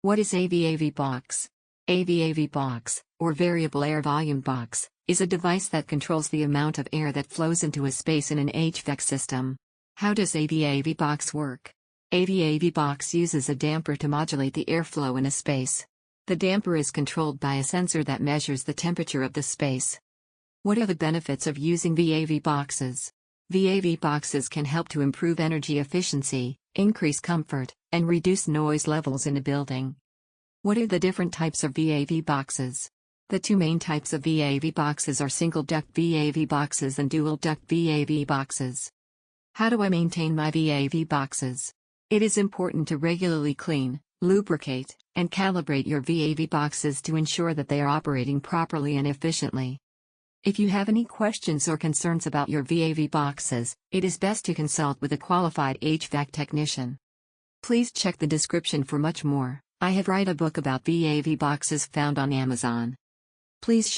What is a VAV box? A VAV box, or variable air volume box, is a device that controls the amount of air that flows into a space in an HVAC system. How does a VAV box work? A VAV box uses a damper to modulate the airflow in a space. The damper is controlled by a sensor that measures the temperature of the space. What are the benefits of using VAV boxes? VAV boxes can help to improve energy efficiency, increase comfort, and reduce noise levels in a building. What are the different types of VAV boxes? The two main types of VAV boxes are single-duct VAV boxes and dual-duct VAV boxes. How do I maintain my VAV boxes? It is important to regularly clean, lubricate, and calibrate your VAV boxes to ensure that they are operating properly and efficiently. If you have any questions or concerns about your VAV boxes, it is best to consult with a qualified HVAC technician. Please check the description for much more. I have write a book about VAV boxes found on Amazon. Please